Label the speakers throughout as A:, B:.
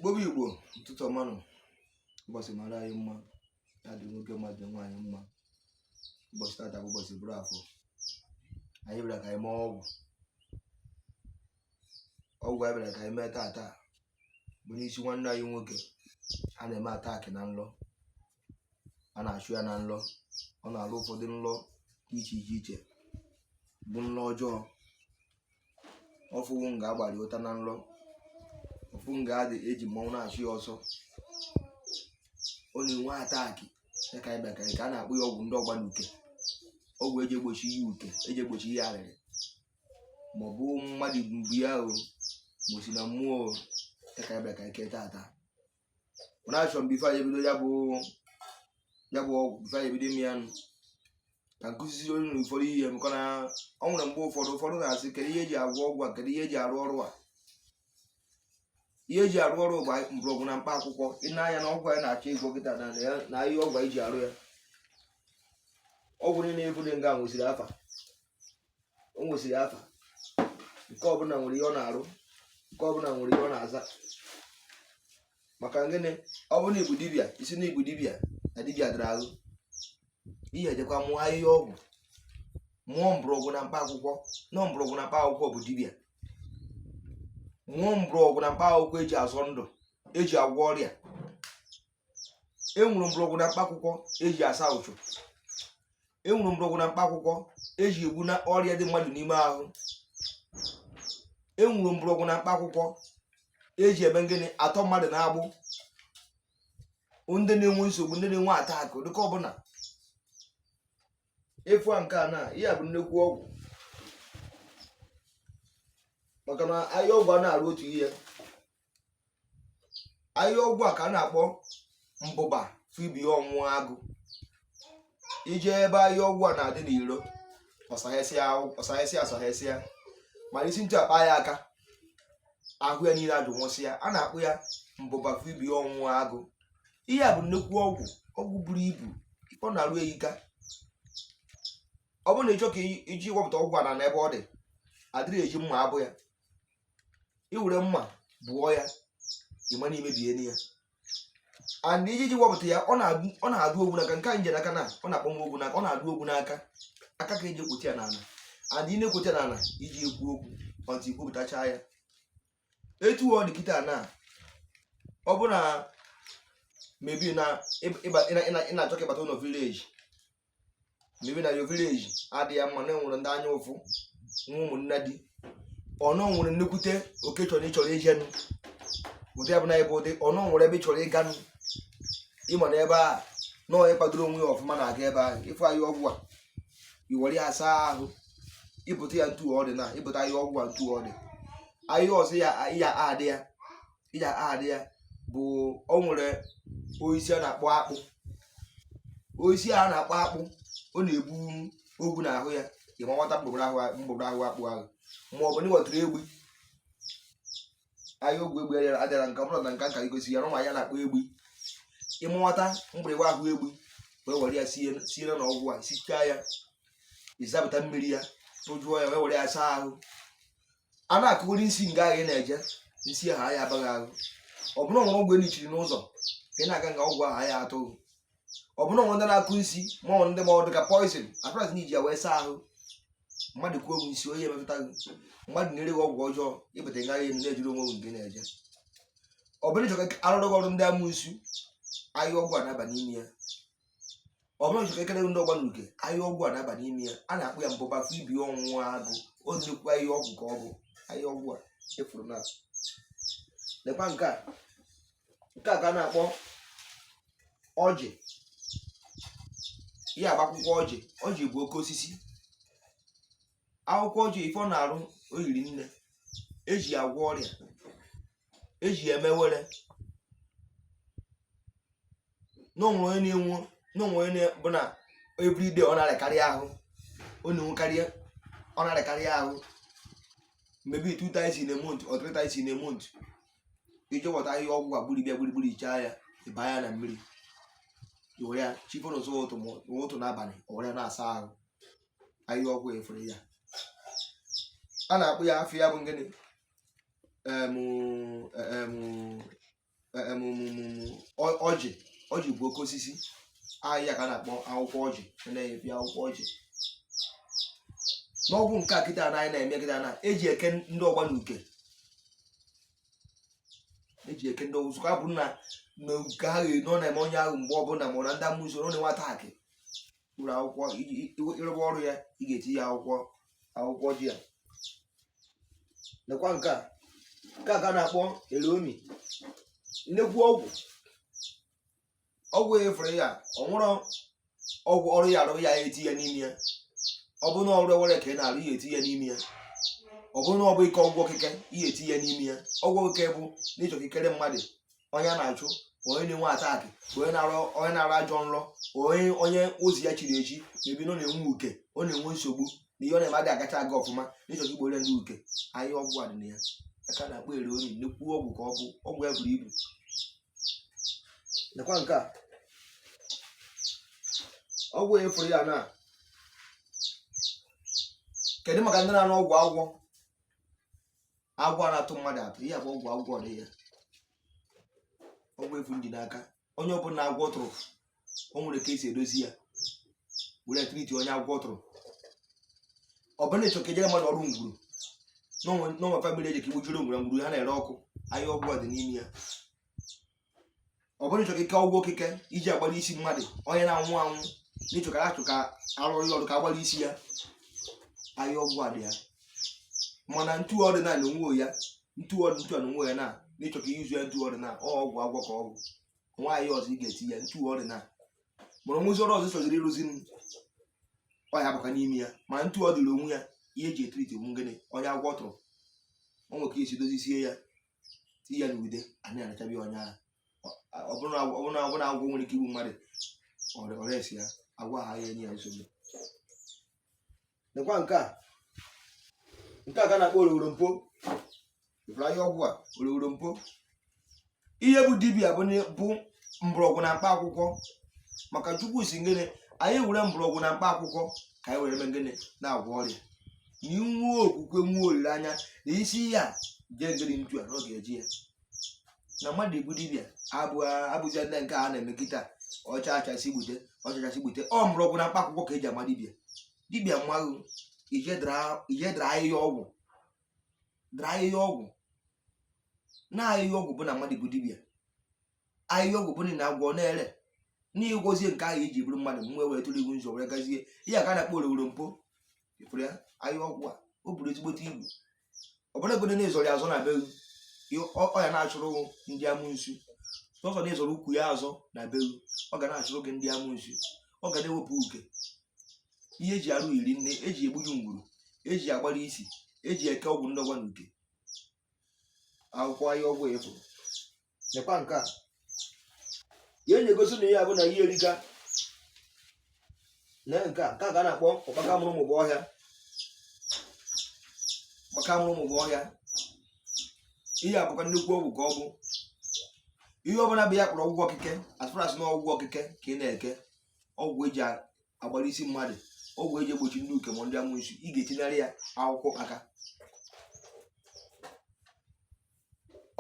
A: Igbo Igbo ụtụtụ ọma nụ. Ụbọchị mara anyị mma, ya dị nwoke mmadụ nwaanyị mma. Ụbọchị tata bụ ụbọchị bụrụ afọ. Anyị bịara ka anyị mee ọgwụ anyị bịara ka anyị mee tata bụ n'isi nwanne anyị nwoke a na-eme ataki na nlọ, a na-achụ ya na nlọ, ọ na-alụ ụfọdụ nlọ dị iche iche bụ nlọ ọjọọ. Ọfụwụ nga agbara ụta na nlọ, ofu nga adị eji mmanwụ na-achụ ya ọsọ, ọ na-enwe ataki ka anyị bịara ka a na-akpụ ya ọgwụ ndị ọgbanuke, ọgwụ eji egbochi ihe uke, eji egbochi ihe arịrị maọbụ mmadụ mgbu ya o mosi na mmụọ ka anyị bịara ka anyị kee tata. Mana achọrọ m bifo anyị ebido ya bụ ọgwụ, bifo anyị ebido ime ya nụ ka nkụzizi onye na ụfọdụ ihe maka na ọ nwere mgbe ụfọdụ na-asị kedu ihe eji agwọ ọgwụ a, kedu ihe eji arụ ọrụ a. Ihe eji arụ ọrụ bụ mgbọrọgwụ na mkpa akwụkwọ. Ị na-anya na ọgwụ anyị na-achọ ịgwọ kịta na ihe ọgwụ anyị ji arụ ya, ọgwụ niile ebude nga nwesịrị afa, o nwesịrị afa, nke ọbụla nwere ihe ọ na-arụ, nke ọbụla nwere ihe ọ na-aza. Maka gịnị? Ọ bụ na igbu dibịa, isi na igbu dibịa na dibịa dịrị ahụ, ihe ejekwa mụọ ahịhịa ọgwụ, mụọ mgbọrọgwụ na mkpa akwụkwọ. Na mgbọrọgwụ na mkpa akwụkwọ bụ dibịa, mụọ mgbọrọgwụ na mkpa akwụkwọ eji azọ ndụ, eji agwọ ọrịa. Enwere mgbọrọgwụ na mkpa akwụkwọ eji asa ụchụ, enwere mgbọrọgwụ na mkpa akwụkwọ eji egbu na ọrịa dị mmadụ n'ime ahụ, enwere mgbọrọgwụ na mkpa akwụkwọ eji eme ngịnị atọ mmadụ na-agbụ, ndị na-enwe nsogbu, ndị na-enwe ataki dịka ọbụla. Efu a nke a na ihe a bụ nnekwu ọgwụ, maka na ahịa ọgwụ a na-arụ otu ihe. Ahịa ọgwụ a ka a na-akpọ mbụba fibia ọnwụọ agụ. Ije ebe ahịa ọgwụ a na-adị n'iro, ọsaghesịa mana isi ntụ akpa ya aka, ahụ ya niile ajụ nwụsịa, a na-akpụ ya mbụba fibia ọnwụọ agụ. Ihe a bụ nnekwu ọgwụ buru ibu, ọ na-arụ eyika. Ọ bụrụ na ịchọ ka iji wepụta ọgwụ a na ebe ọ dị, adịrị eji mma abụ ya. I were mma bụọ ya, ịma na imebie ya. And iji wepụta ya, ọ na-adụ ogwu n'aka. Nke a nje n'aka na ọ na-akpọ m ogwu n'aka, ọ na-adụ ogwu n'aka, aka ka eji ekwute ya n'ala. And ị na-ekwute ya n'ala iji ekwu okwu ọtụ ikwupụtacha ya. Etu ọ dị kịta na ọ bụ na mebi na ị na-achọ ka ịbata ụlọ vileji, mebi na yo vileji adịghị mma, na enwere ndị anya ụfụ, nwa ụmụnne dị, ọnọ nwere nnekwute oke chọrọ ijenụ, ụdị ya bụ na ebe ụdị ọnọ nwere ebe ị chọrọ ịganụ, ịma na ebe a nọọ ịkpadoro onwe ya ọfụma na-aga ebe ahụ. Ịfụ ahịa ọgwụ a, iwere ya asa ahụ, ịpụta ya ntu ọ dị na ịpụta ahịa ọgwụ a ntu ọ dị. Ahịa ọzọ ya adị ya bụ o nwere osisi a na-akpọ akpụ. Osisi a na-akpọ akpụ, ọ na-ebu ogwu n'ahụ ya, ịma nwata mgbọrọ ahụ akpụ ahụ, ma ọ bụ na ịghọtara egbe. Ahịa ọgwụ egbe adịra nke ọbụla na nka igosi ya na ya na-akpọ egbe. Ịma nwata mgbịrịgba ahụ egbe wee were ya siere na ọgwụ a, sichaa ya, ịzapụta mmiri ya, tụjụọ ya, wee were ya saa ahụ. A na-akụgori nsị nga ahụ ị na-eje, nsị ahụ anya abaghị ahụ. Ọ bụrụ nwere ọgwụ enichiri n'ụzọ ị na-aga nga ọgwụ ahụ anya atụghị. Ọ bụrụ nwere ndị na-akụ nsị ma ọ ndị ma ọ dị ka poison, apụrast na iji ya wee saa ahụ, mmadụ kwuo ogwu nsị onye emepụta gị, mmadụ na-ere gị ọgwụ ọjọọ, ịpụta ngaghị elu na-ejiri onwe nke na-eje. Ọ bụrụ ịchọka arụrụ gị ọrụ ndị amụsụ, ahịa ọgwụ a na-aba n'ime ya. Ọ bụrụ ịchọka ekele ndị ọgbanuke, ahịa ọgwụ a na-aba n'ime ya. A na-akpụ ya mbụba fibia ọnwụọ agụ. O nnekwu ahịa ọgwụ ka ọ bụ. Ahịa ọgwụ a efuru na lekwa nke a ka a na-akpọ ọjị. Ihe agba akwụkwọ ọjị bụ oke osisi. Akwụkwọ ọjị ife ọ na-arụ o yiri nne, eji ya agwọ ọrịa, eji ya eme were. N'onwe onye bụ na everyday ọ na-arịakarị ahụ, ọ na-arịakarị ahụ, maybe 2 times in a month or 3 times in a month. Ije wọta ahịa ọgwụ a gburugburu ichaa ya, ịba ya na mmiri, iwere ya chifo n'ụtụ n'abalị, o were ya na-asa ahụ. Ahịa ọgwụ efere ya. A na-akpụ ya afọ ya bụ ngịnị ọjị bụ oke osisi ahịa ka a na-akpọ akwụkwọ ọjị, na-ebi akwụkwọ ọjị. N'ọgwụ nke a kịta na anyị na-eme kịta na eji eke ndị ọgba na uke, eji eke ndị ọzụkọ abụ na nke ha nọ na-eme onye ahụ mgbe ọbụla ma na ndị amụso ọ na-enwe ataki ụlọ akwụkwọ ịrụba ọrụ ya, ị ga-eti ya akwụkwọ ji ya. Lekwa nke a ka a na-akpọ elomi, nnekwu ọgwụ efere ya, ọ nwụrụ ọgwụ ọrụ ya arụ ya eti ya n'ime ya. Ọ bụrụ na ọrụ ewere ka ị na-arụ ihe eti ya n'ime ya. Ọ bụrụ na ọ bụ ike ọgwụ okike ihe eti ya n'ime ya. Ọgwụ okike bụ n'ịchọ ikere mmadụ, onye na-achụ, onye na-enwe ataki, onye na-arụ ajọ nrọ, onye ozi ya chiri echi, mebi na ọ na-enwe uke, ọ na-enwe nsogbu na ihe ọ na-emadị agacha aga ọfụma n'ịchọ igbore ndị uke. Anyị ọgwụ a dị na ya aka na-akpọ elomi, nnekwu ọgwụ ka ọ bụ ọgwụ ya buru ibu. Nekwa nke a ọgwụ efere ya na kedu maka ndị na-anụ ọgwụ agwọ na-atụ mmadụ atụ. Ihe bụ ọgwụ agwọ dị ya, ọgwụ efu ndị n'aka. Onye ọbụla agwọ tụrụ, o nwere ka esi edozi ya were triti onye agwọ tụrụ. Ọ bụrụ na ịchọ ka ejere mmadụ ọrụ ngwuru n'onwe famili eji ka igbujuru ngwuru ha na-ere ọkụ, ahịa ọgwụ dị n'ime ya. Ọ bụrụ ịchọ ka ike ọgwụ okike iji agbara isi mmadụ onye na-anwụ anwụ, n'ịchọ ka achụ ka arụrụ ya ọrụ ka agbara isi ya, ahịa ọgwụ a dị ya. Mana ntu ọdịnala onwe ya, ntu a onwe ya na n'ịchọ ka izu ya ntu ọdịnala, ọgwụ agwọ ka ọ bụ nwaanyị ọzọ ị ga-eti ya ntu ọdịnala. Mụrụ nwụzi ọrụ ọzọ chọziri ịrụzi ọya bụka n'ime ya, mana ntu ọ dịrị onwe ya ihe eji etriti bụ ngịnị onye agwọ tụrụ. O nwere ka esi dozisie ya, tinye ya n'ude, anyị anachabi onye ahụ. Ọ bụrụ na agwọ nwere ike igbu mmadụ, ọresi ya agwọ ha ya enye ya nsogbu. Nekwa nke a ka na-akpọ orogorompo. Ifuru ahịa ọgwụ a orogorompo. Ihe bụ dibịa bụ mgbọrọgwụ na mkpa akwụkwọ, maka Chukwu si ngịnị anyị were mgbọrọgwụ na mkpa akwụkwọ ka anyị were mee ngịnị na-agwọ ọrịa. Na inwe okwukwe, nwe olileanya na isi ya jee ngịnị ntu a n'oge eji ya. Na mmadụ ibu dibịa abụzi ndị nke a na-eme kịta ọchachasị gbute. Ọ mgbọrọgwụ na mkpa akwụkwọ ka eji ama dibịa. Dibịa mmaghụ ije dara ahịhịa ọgwụ, na ahịhịa ọgwụ bụ na mmadụ bụ dibịa. Ahịhịa ọgwụ bụ na agwọ na-ere n'ịgwozie nke ahụ iji bụrụ mmadụ mwe were tụrụ ibu nzọ were gazie. Ihe aka na-akpọ orogorompo. Ifuru ya ahịhịa ọgwụ a o buru ezigbote ibu. Ọ bụrụ ego na-ezọrọ ya azọ na be ọ ya na-achụrụ ndị amụnsu. Sọsọ na-ezọrọ ukwu ya azọ na be ọ ga na-achụrụ gị ndị amụnsu. Ọ ga na-ewepụ uke. Ihe eji arụ iri nne, eji egbuju ngwuru, eji agbara isi, eji eke ọgwụ ndị ọgwa na uke. Akwụkwọ ahịa ọgwụ efu. Nekwa nke a ihe na-egosi na ya bụ na ihe erika. Na nke a ka na-akpọ ụkpaka mụrụ ụmụ ọhịa. Ụkpaka mụrụ ụmụ ọhịa. Ihe abụkwa nnukwu ọgwụ ka ọ bụ. Ihe ọbụla bụ ya kpọrọ ọgwụ okike, asụrasị na ọgwụ okike ka ị na-eke. Ọgwụ eji agbara isi mmadụ, ọgwụ eji egbochi ndị uke ma ndị amụnsu, ị ga-etinyere ya akwụkwọ aka.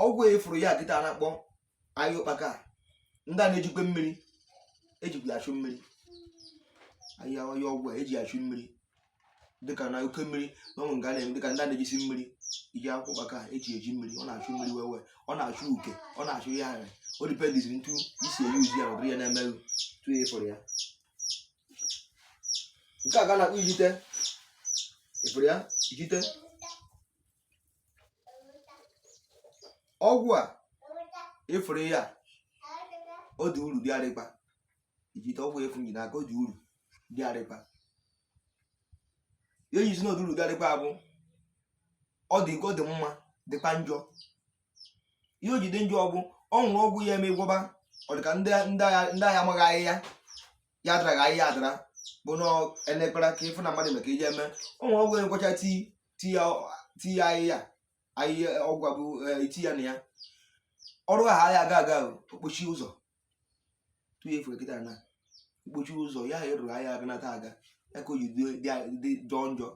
A: Ọgwụ efuru ya kịta na-akpọ ahịa ụkpaka. Ndị a na-ejikwa mmiri, ejikwa achụ mmiri. Ahịa ọgwụ a eji achụ mmiri dịka na oke mmiri na ọnwụ nga na-eme dịka ndị a na-ejisi mmiri. Iji akwụkwọ ụkpaka eji mmiri, ọ na-achụ mmiri wee ọ na-achụ uke, ọ na-achụ ya ahịa. O dipendizi ntu isi eyi uzi ya ọdịrị ya na-emeghị tụ ya efuru ya. Nke a ga na-akpọ ijite. Ifuru ya ijite. Ọgwụ a efuru ya ọ dị uru dị arịkpa. Ijite ọgwụ efu nji n'aka, ọ dị uru dị arịkpa. Ihe yizi na ọ dị uru dị arịkpa bụ ọ dị mma dịkwa njọ. Ihe o ji dị njọ bụ ọ nwụrụ ọgwụ ya eme gwọba, ọ dị ka ndị agha amaghị ahịhịa ya dara ahịhịa adara bụ na elekpara ka ịfụ na mmadụ maka iji eme. Ọ nwere ọgwụ ekwecha ti ya ahịhịa ọgwụ bụ iti ya na ya. Ọrụ ahụ ahịa aga okpochi ụzọ tụ ya efere kịta na okpochi ụzọ ya rụrụ ahịa aganata aga ya ka o ji dị jọọ njọ.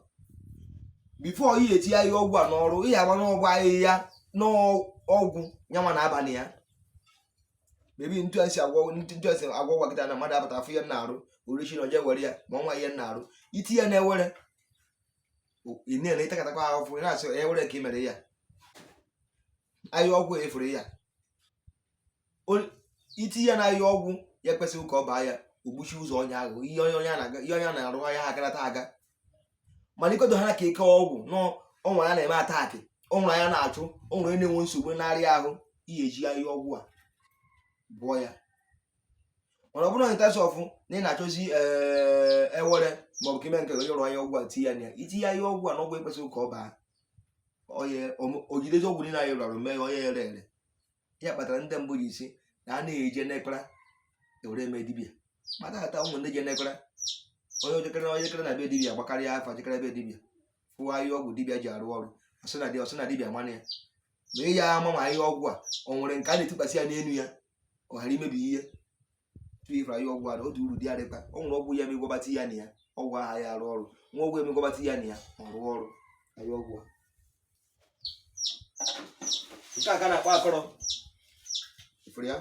A: Bifo ihe eti ahịhịa ọgwụ a n'ọrụ, ihe agba n'ọgwụ ahịhịa n'ọgwụ nyanwa na abalị ya. mebi ntu asi agwọ gwakịta na mmadụ apụta afọ ihe na-arụ orichi na oje were ya ma ọnwa ihe na-arụ iti ya na-ewere ị na-ele ịtakatakwa ahụfụ ị na-asị ewere ka ị mere ya ahịa ọgwụ efere ya iti ya na ahịa ọgwụ ya kwesịrị ka ọ baa ya ogbuchi ụzọ onye ahụ ihe onye na-arụ ahịa ha akarata aga mana ikodo ha ka ike ọgwụ n'ọnwa ya na-eme ataki ọnwụrụ anya na-achụ ọnwụrụ na-enwe nsogbu narịa ahụ ihe eji ahịa ọgwụ a bụọ ya mana ọ bụrụ na ntasị ọfụ na ị na-achọzi ewere maọbụ ka ime nke onye rụọ ahịa ọgwụ a tinye ya na ya itinye ahịa ọgwụ a n'ọgwụ ekwesịrị ka ọ baa ojidezi ọgwụ niile anyị rụrụ mee onye ere ere ya kpatara ndị mbụ ji isi na a na-eje n'ekpara ewere eme dibịa mata ata ụmụ ndị je n'ekpara onye ojekere na be dibịa gbakarịa afa jekere ebe dibịa fụwa ahịa ọgwụ dibịa ji arụ ọrụ ọsị na dibịa mana ya ma ị ya ama ma ahịa ọgwụ a o nwere nke a na-etụkwasị ya n'elu ya ọ ghara imebi ihe tụ ifere ahịa ọgwụ a otu uru dị adịkwa o nwere ọgwụ ya emegwabata ya na ya ọgwụ aha ya arụ ọrụ nwa ọgwụ emegwabata ya na ya ọ rụọ ọrụ ahịa ọgwụ a nke a ka na-akpọ akọrọ ifere ya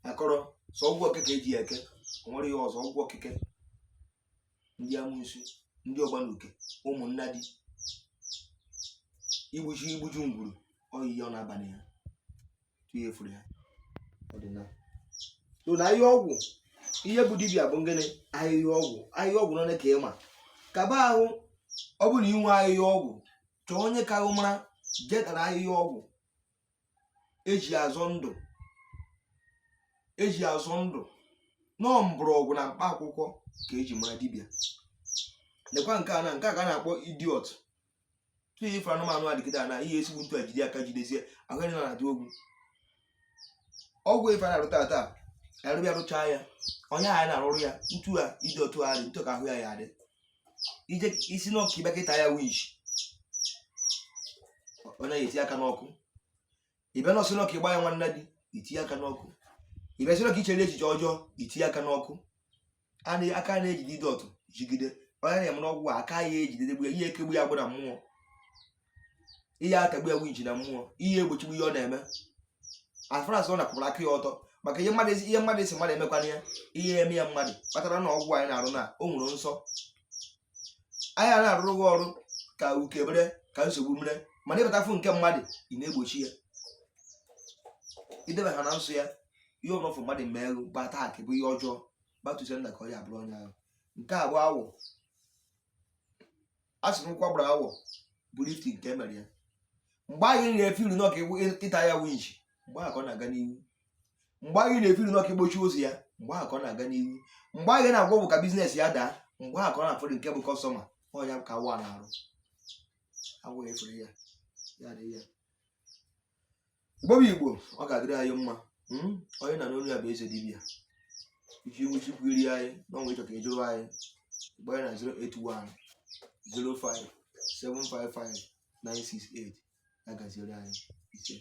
A: akọrọ sọ ọgwụ okeke eji eke nwere ihe ọzọ ọgwụ okeke ndị amụsụ ndị ọgbanuke ụmụnna dị igbuju ngwuru oyiyi ọ na-abalị ya tụye efuru ya ọdịnala so na ahịa ọgwụ ihe bụ dibịa bụ ngịnị ahịa ọgwụ nọ ka ịma kaba ahụ ọ bụrụ inwe ahịa ọgwụ chọọ onye ka ahụ mara jetara ahịhịa ọgwụ eji azọ ndụ nọọ mgbọrọgwụ na mkpa akwụkwọ ka eji mara dibịa lekwa nke a ka a na-akpọ idiot tụọ ife anụmanụ adịgide na ihe esigbu ntu ejide aka jidezie ahụ na-adị ọgwụ ife na-arụta taa arụbịa rụchaa ya onye ahụ na-arụrụ ya ntu a ide otu a dị ntu ka ahụ ya adị ije isi n'ọka ịbịakịta ya wish onye eti aka n'ọkụ ịbịa nọsị n'ọka ịgba ya nwanne dị itinye aka n'ọkụ ịbịasị n'ọka ichere echiche ọjọọ itinye aka n'ọkụ aka na-ejide ide ọtụ jigide onye na-eme n'ọgwụ aka ya ejidedegbu ya ihe ekegbu ya gbụ na mmụọ ihe akagbu ya winchi na mmụọ ihe egbochigbu ihe ọ na-eme afrans ọ na-akpụrụ aka ya ọtọ maka ihe mmadụ esi mmadụ emekwana ya ihe eme ya mmadụ kpatara na ọgwụ anyị na-arụ na o nwere nsọ anyị na-arụrụ gị ọrụ ka ukebere ka nsogbu mere mana ịbatafụ nke mmadụ ị na-egbochi ya idebe ha na nsọ ya ihe ọnọfụ mmadụ merụ gbata akị bụ ihe ọjọọ gbatụsie nna ka ọ ya abụrụ onye ahụ nke a bụ awọ a sị nkwa gbara awọ bụ lifti nke emere ya mgbe anyị na-efiri n'ọka ịta ya winchi mgbe ahụ ka ọ na-aga n'ihu mgbe anyị na-efiri n'ọka igbochi ụzọ ya mgbe ahụ ka ọ na-aga n'ihu mgbe anyị na-agwa ọgwụ ka biznes ya daa mgbe ahụ ka ọ na-afọdụ nke bụ kọstọma ọ ya ka awọ na-arụ awọ efere ya dị ya Igbo ọ ga-adịrị anyị mma onye na n'olu ya bụ eze dibịa iji iwu chukwu iri anyị n'ọnwa ịchọ ka ejụrụ anyị mgbe anyị na 081 05 755 968 ya gaziere anyị ise